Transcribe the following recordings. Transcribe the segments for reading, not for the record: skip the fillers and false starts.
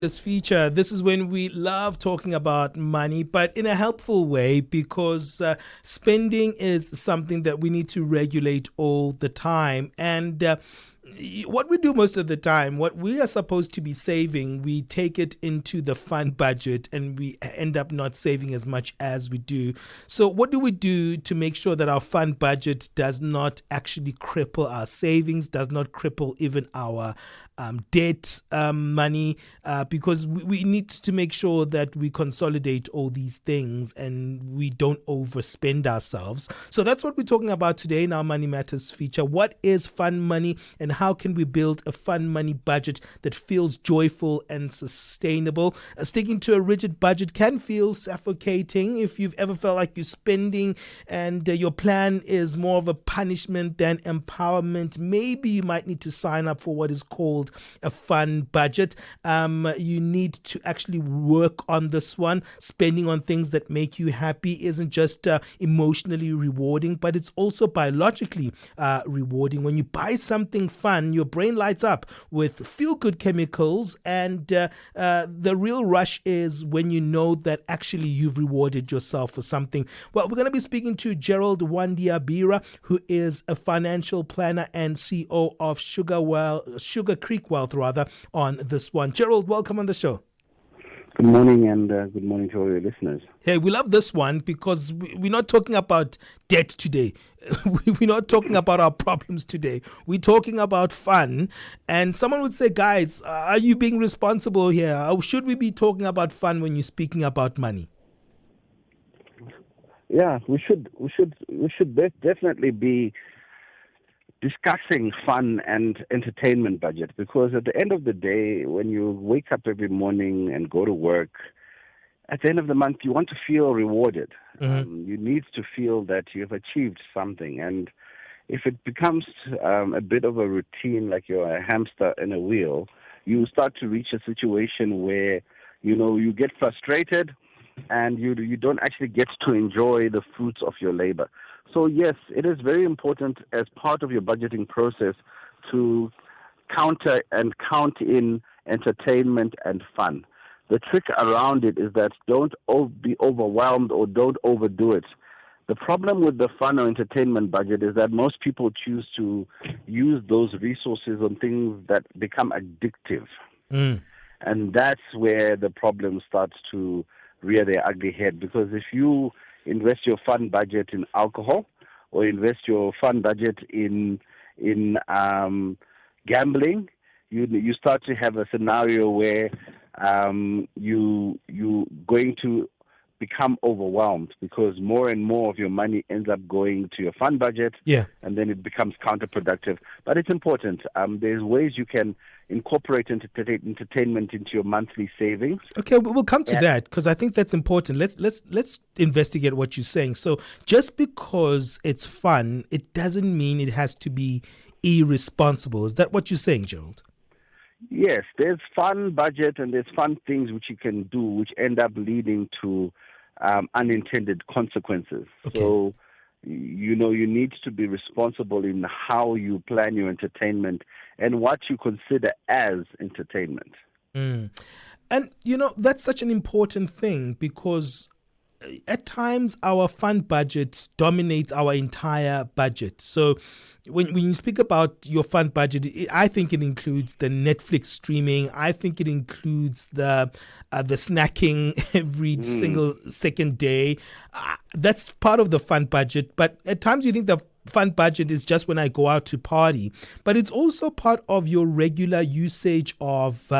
This feature. This is when we love talking about money, but in a helpful way because spending is something that we need to regulate all the time. And what we do most of the time, what we are supposed to be saving, we take it into the fund budget and we end up not saving as much as we do. So what do we do to make sure that our fund budget does not actually cripple our savings, does not cripple even our debt money, because we need to make sure that we consolidate all these things and we don't overspend ourselves. So that's what we're talking about today in our Money Matters feature. What is fun money and how can we build a fun money budget that feels joyful and sustainable? Sticking to a rigid budget can feel suffocating if you've ever felt like you're spending and your plan is more of a punishment than empowerment. Maybe you might need to sign up for what is called a fun budget. You need to actually work on this one. Spending on things that make you happy isn't just emotionally rewarding, but it's also biologically rewarding. When you buy something fun, your brain lights up with feel-good chemicals, and the real rush is when you know that actually you've rewarded yourself for something. Well, we're going to be speaking to Gerald Mwandiambiara, who is a financial planner and CEO of Sugar Creek Wealth, on this one. Gerald, welcome on the show. Good morning, and good morning to all your listeners. Hey, we love this one because we're not talking about debt today. We're not talking about our problems today. We're talking about fun. And someone would say, guys, are you being responsible here? Or should we be talking about fun when you're speaking about money? Yeah, we should definitely be discussing fun and entertainment budget, because at the end of the day, when you wake up every morning and go to work, at the end of the month, you want to feel rewarded. Mm-hmm. You need to feel that you have achieved something. And if it becomes a bit of a routine, like you're a hamster in a wheel, you start to reach a situation where, you get frustrated and you don't actually get to enjoy the fruits of your labor. So yes, it is very important as part of your budgeting process to counter and count in entertainment and fun. The trick around it is that don't be overwhelmed or don't overdo it. The problem with the fun or entertainment budget is that most people choose to use those resources on things that become addictive. And that's where the problem starts to rear their ugly head, because if you invest your fund budget in alcohol or invest your fund budget in gambling, you start to have a scenario where you going to become overwhelmed, because more and more of your money ends up going to your fund budget, and then it becomes counterproductive. But it's important. There's ways you can incorporate entertainment into your monthly savings. Okay, we'll come to that because I think that's important. Let's investigate what you're saying. So just because it's fun, it doesn't mean it has to be irresponsible. Is that what you're saying, Gerald? Yes, there's fun budget and there's fun things which you can do which end up leading to unintended consequences. Okay. So, you need to be responsible in how you plan your entertainment and what you consider as entertainment. And, that's such an important thing because at times our fund budget dominates our entire budget. So when you speak about your fund budget, I think it includes the Netflix streaming. I think it includes the snacking every single second day. That's part of the fund budget. But at times you think the fund budget is just when I go out to party, but it's also part of your regular usage of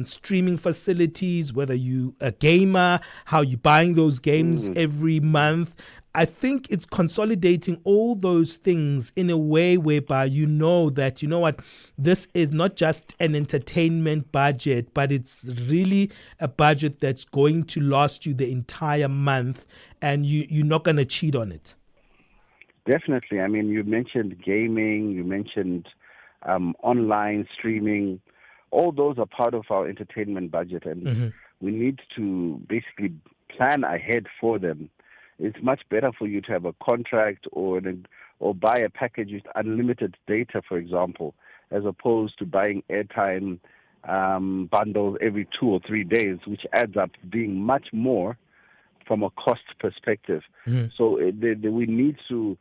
streaming facilities, whether you a gamer, how you buying those games every month. I think it's consolidating all those things in a way whereby that, this is not just an entertainment budget, but it's really a budget that's going to last you the entire month and you're not going to cheat on it. Definitely. I mean, you mentioned gaming, you mentioned online streaming. All those are part of our entertainment budget, and we need to basically plan ahead for them. It's much better for you to have a contract or buy a package with unlimited data, for example, as opposed to buying airtime bundles every 2 or 3 days, which adds up being much more from a cost perspective. So we need to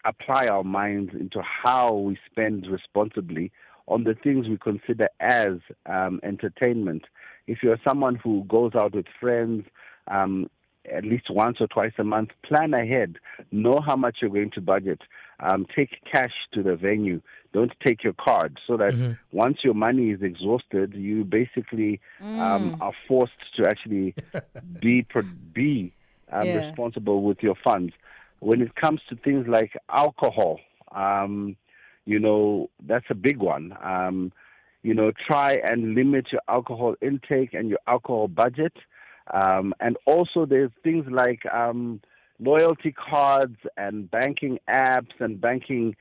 apply our minds into how we spend responsibly on the things we consider as entertainment. If you're someone who goes out with friends at least once or twice a month, plan ahead. Know how much you're going to budget. Take cash to the venue. Don't take your card, so that once your money is exhausted, you basically are forced to actually be responsible with your funds. When it comes to things like alcohol, that's a big one. Try and limit your alcohol intake and your alcohol budget. And also there's things like loyalty cards and banking apps and banking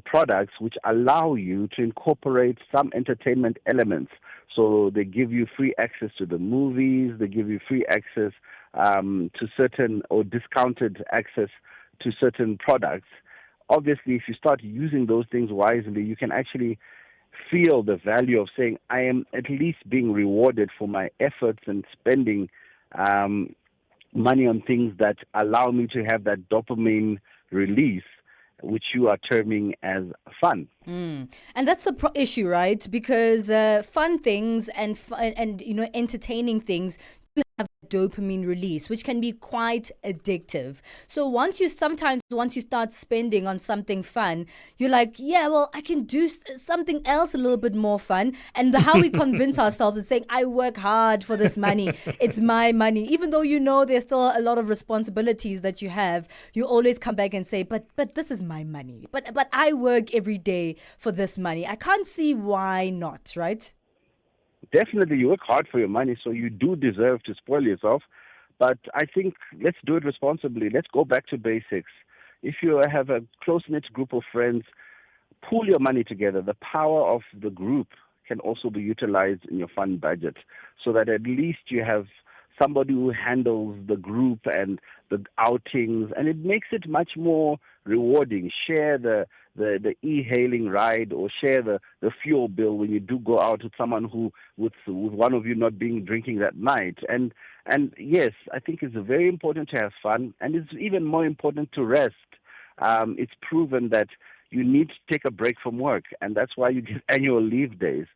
products which allow you to incorporate some entertainment elements. So they give you free access to the movies, they give you free access to certain or discounted access to certain products. Obviously, if you start using those things wisely, you can actually feel the value of saying, I am at least being rewarded for my efforts and spending money on things that allow me to have that dopamine release, which you are terming as fun. And that's the issue, right? Because fun things and entertaining things do have dopamine release, which can be quite addictive. So once you start spending on something fun, you're like, yeah, well, I can do something else a little bit more fun. And how we convince ourselves is saying, I work hard for this money. It's my money. Even though there's still a lot of responsibilities that you have, you always come back and say, but this is my money. But I work every day for this money. I can't see why not, right? Definitely, you work hard for your money, so you do deserve to spoil yourself. But I think let's do it responsibly. Let's go back to basics. If you have a close-knit group of friends, pool your money together. The power of the group can also be utilized in your fund budget, so that at least you have somebody who handles the group and the outings, and it makes it much more rewarding. Share the e-hailing ride, or share the fuel bill when you do go out with someone who, with one of you not being drinking that night. And yes, I think it's very important to have fun, and it's even more important to rest. It's proven that you need to take a break from work, and that's why you get annual leave days.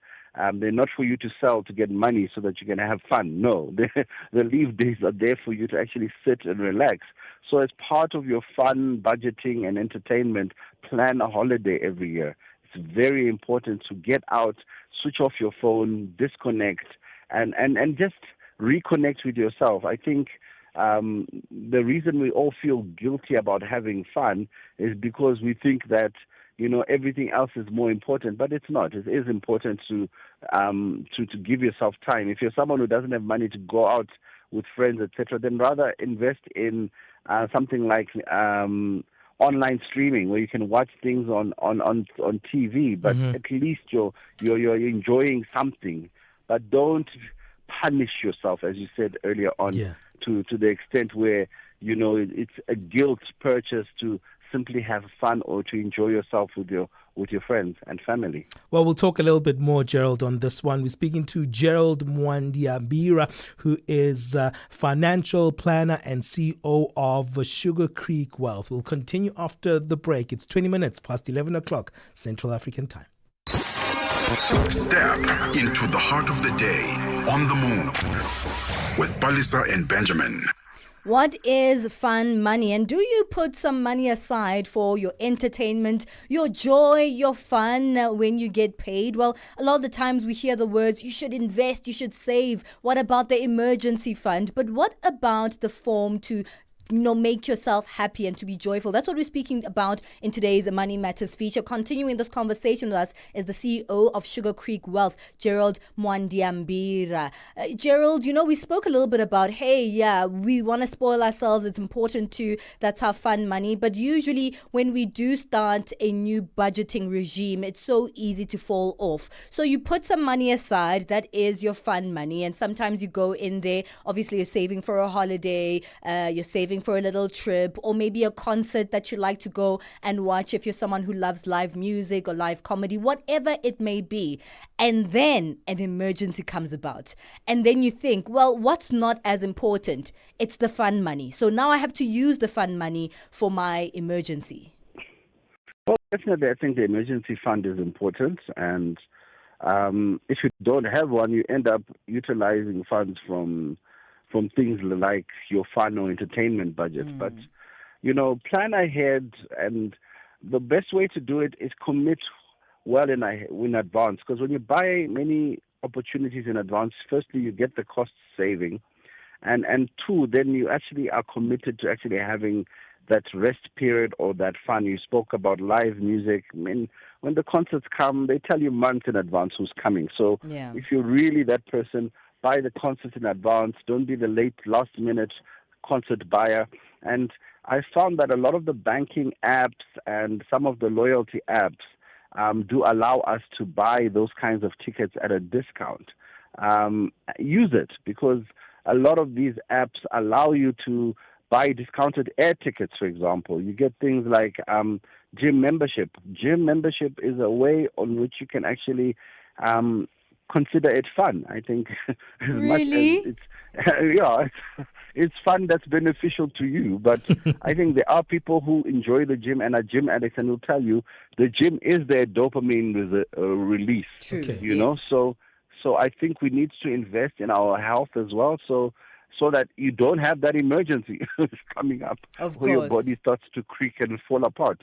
They're not for you to sell to get money so that you can have fun. No, the leave days are there for you to actually sit and relax. So as part of your fun, budgeting, and entertainment, plan a holiday every year. It's very important to get out, switch off your phone, disconnect, and just reconnect with yourself. I think the reason we all feel guilty about having fun is because we think that everything else is more important, but it's not. It is important to give yourself time. If you're someone who doesn't have money to go out with friends, etc., then rather invest in something like online streaming, where you can watch things on TV, but at least you're enjoying something. But don't punish yourself, as you said earlier on, to the extent where it's a guilt purchase to simply have fun or to enjoy yourself with your friends and family. Well, we'll talk a little bit more, Gerald, on this one. We're speaking to Gerald Mwandiambiara, who is financial planner and CEO of Sugar Creek Wealth. We'll continue after the break. It's 20 minutes past 11 o'clock Central African time. Step into the heart of the day on the move with Palesa and Benjamin. What is fun money? And do you put some money aside for your entertainment, your joy, your fun when you get paid? Well, a lot of the times we hear the words, you should invest, you should save. What about the emergency fund? But what about the form to make yourself happy and to be joyful? That's what we're speaking about in today's Money Matters feature. Continuing this conversation with us is the CEO of Sugar Creek Wealth, Gerald Mwandiambiara. Gerald, we spoke a little bit about, we want to spoil ourselves. It's important to, that's our fun money. But usually when we do start a new budgeting regime, it's so easy to fall off. So you put some money aside, that is your fun money. And sometimes you go in there, obviously you're saving for a holiday, you're saving saving for a little trip, or maybe a concert that you like to go and watch if you're someone who loves live music or live comedy, whatever it may be. And then an emergency comes about. And then you think, well, what's not as important? It's the fun money. So now I have to use the fun money for my emergency. Well, definitely, I think the emergency fund is important, and if you don't have one, you end up utilizing funds from things like your fun or entertainment budget. But plan ahead, and the best way to do it is commit well in advance. Because when you buy many opportunities in advance, firstly you get the cost saving, and two, then you actually are committed to actually having that rest period or that fun. You spoke about live music. I mean, when the concerts come, they tell you months in advance who's coming. So if you're really that person, buy the concert in advance. Don't be the last minute concert buyer. And I found that a lot of the banking apps and some of the loyalty apps do allow us to buy those kinds of tickets at a discount. Use it, because a lot of these apps allow you to buy discounted air tickets, for example. You get things like gym membership. Gym membership is a way on which you can actually consider it fun. I think as Really? much as it's fun that's beneficial to you. But I think there are people who enjoy the gym and are gym addicts and will tell you the gym is their dopamine release. True. Okay. You know, so I think we need to invest in our health as well. So that you don't have that emergency coming up Of where your course. body starts to creak and fall apart.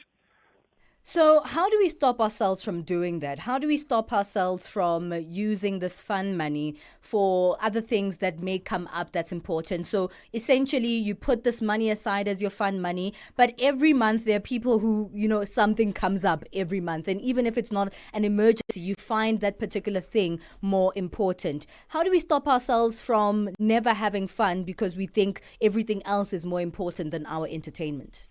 So, how do we stop ourselves from doing that? How do we stop ourselves from using this fun money for other things that may come up that's important? So, essentially, you put this money aside as your fun money, but every month there are people who, something comes up every month. And even if it's not an emergency, you find that particular thing more important. How do we stop ourselves from never having fun because we think everything else is more important than our entertainment?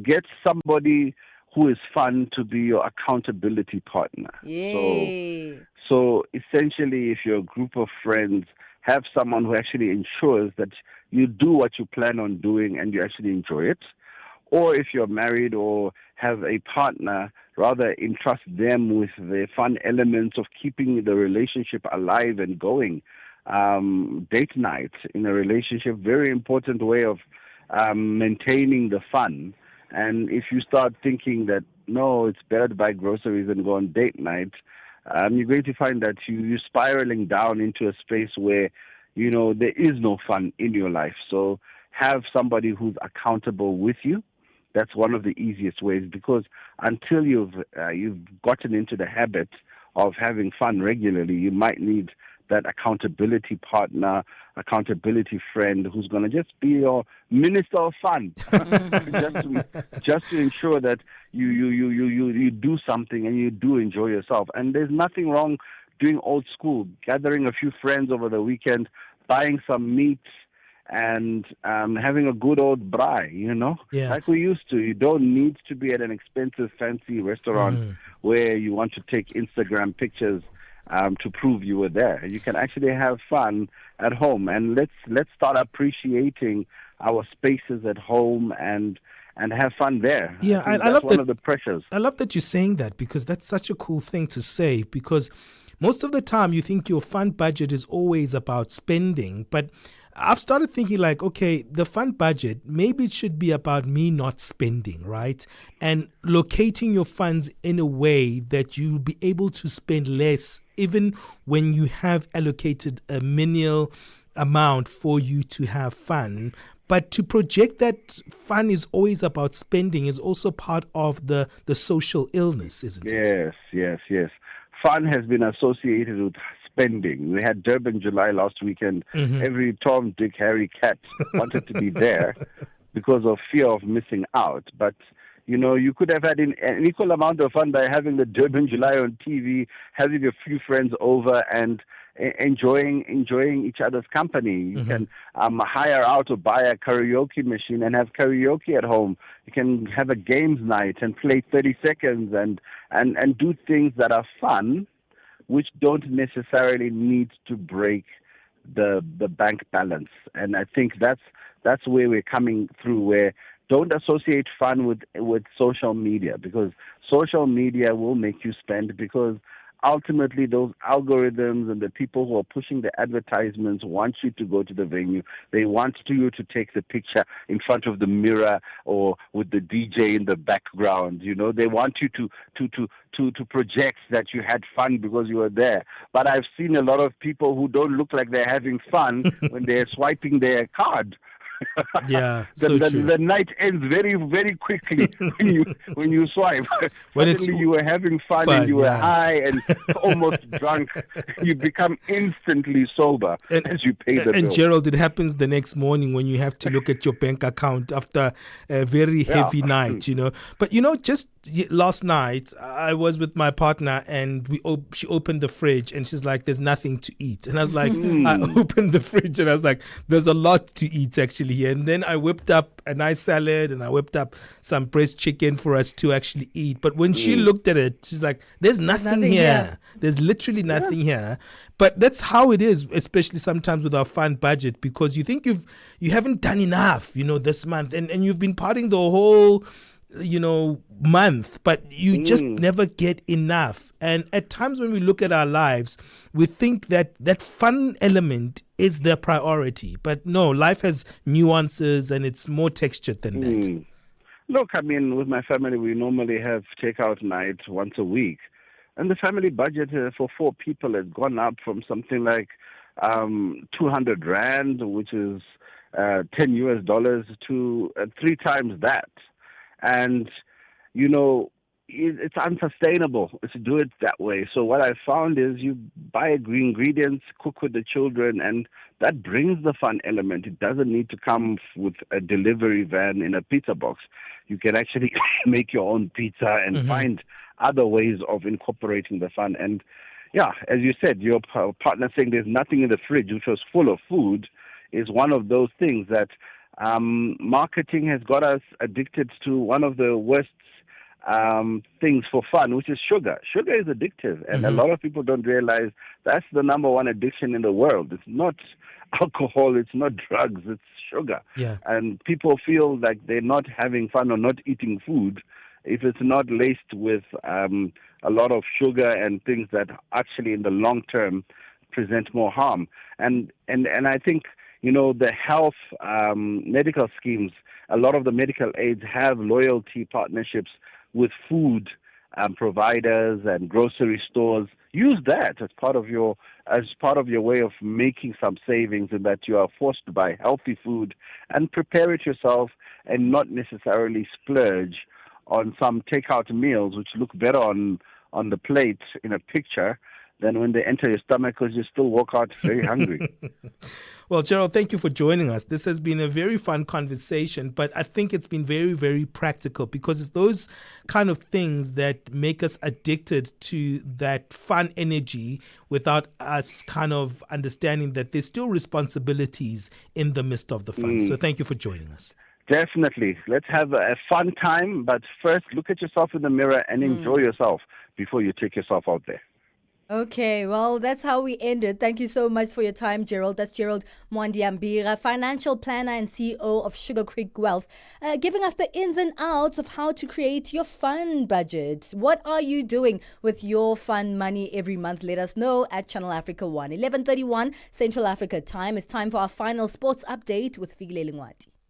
Get somebody who is fun to be your accountability partner. Yay. So essentially, if you're a group of friends, have someone who actually ensures that you do what you plan on doing and you actually enjoy it. Or if you're married or have a partner, rather entrust them with the fun elements of keeping the relationship alive and going. Date night in a relationship, very important way of maintaining the fun. And if you start thinking that, no, it's better to buy groceries and go on date night, you're going to find that you're spiraling down into a space where, there is no fun in your life. So have somebody who's accountable with you. That's one of the easiest ways, because until you've gotten into the habit of having fun regularly, you might need that accountability partner, accountability friend who's going to just be your minister of fun, just to ensure that you do something and you do enjoy yourself. And there's nothing wrong doing old school, gathering a few friends over the weekend, buying some meat, and having a good old braai, like we used to. You don't need to be at an expensive, fancy restaurant where you want to take Instagram pictures to prove you were there. You can actually have fun at home, and let's start appreciating our spaces at home and have fun there. Yeah, I love one of the pressures. I love that you're saying that, because that's such a cool thing to say, because most of the time you think your fun budget is always about spending, but I've started thinking like, okay, the fun budget, maybe it should be about me not spending, right? And locating your funds in a way that you'll be able to spend less, even when you have allocated a minimal amount for you to have fun. But to project that fun is always about spending is also part of the social illness, isn't it? Yes. Fun has been associated with spending. We had Durban July last weekend. Every Tom, Dick, Harry, cat wanted to be there because of fear of missing out. But, you could have had an equal amount of fun by having the Durban July on TV, having a few friends over and enjoying each other's company. You can hire out or buy a karaoke machine and have karaoke at home. You can have a games night and play 30 seconds and do things that are fun, which don't necessarily need to break the bank balance. And I think that's where we're coming through, where don't associate fun with social media, because social media will make you spend, because ultimately those algorithms and the people who are pushing the advertisements want you to go to the venue. They want you to take the picture in front of the mirror or with the DJ in the background. You know, they want you to project that you had fun because you were there. But I've seen a lot of people who don't look like they're having fun when they're swiping their card. Yeah, so true. The night ends very, very quickly when you swipe. When Suddenly you were having fun and you were high and almost drunk. You become instantly sober as you pay the bill. And Gerald, it happens the next morning when you have to look at your bank account after a very heavy night, you know. But, you know, just last night, I was with my partner and she opened the fridge and she's like, there's nothing to eat. And I was like, I opened the fridge and I was like, there's a lot to eat actually here. And then I whipped up a nice salad and I whipped up some breast chicken for us to actually eat. But when she looked at it, she's like, there's nothing here. There's literally nothing here. But that's how it is, especially sometimes with our fund budget, because you think you haven't done enough, you know, this month, and you've been partying the whole, you know, month, but you just never get enough. And at times when we look at our lives, we think that that fun element is the priority. But no, life has nuances and it's more textured than that. Look, I mean, with my family, we normally have takeout night once a week. And the family budget for 4 people has gone up from something like 200 Rand, which is $10 to 3 times that. And, you know, it's unsustainable to do it that way. So what I found is you buy ingredients, cook with the children, and that brings the fun element. It doesn't need to come with a delivery van in a pizza box. You can actually make your own pizza and find other ways of incorporating the fun. And yeah, as you said, your partner saying there's nothing in the fridge, which was full of food, is one of those things that marketing has got us addicted to one of the worst things for fun, which is sugar. Sugar is addictive, and a lot of people don't realize that's the number one addiction in the world. It's not alcohol, it's not drugs, it's sugar. Yeah. And people feel like they're not having fun or not eating food if it's not laced with a lot of sugar and things that actually in the long term present more harm. And I think, you know, the health medical schemes, a lot of the medical aids have loyalty partnerships with food providers and grocery stores. Use that as part of your way of making some savings, in that you are forced to buy healthy food and prepare it yourself, and not necessarily splurge on some takeout meals which look better on the plate in a picture than when they enter your stomach, because you still walk out very hungry. Well, Gerald, thank you for joining us. This has been a very fun conversation, but I think it's been very, very practical, because it's those kind of things that make us addicted to that fun energy without us kind of understanding that there's still responsibilities in the midst of the fun. So thank you for joining us. Definitely. Let's have a fun time, but first look at yourself in the mirror and enjoy yourself before you take yourself out there. Okay, well, that's how we ended. Thank you so much for your time, Gerald. That's Gerald Mwandiambiara, financial planner and CEO of Sugar Creek Wealth, giving us the ins and outs of how to create your fun budget. What are you doing with your fun money every month? Let us know at Channel Africa 1, 11:31 Central Africa time. It's time for our final sports update with Fikile Lingwati.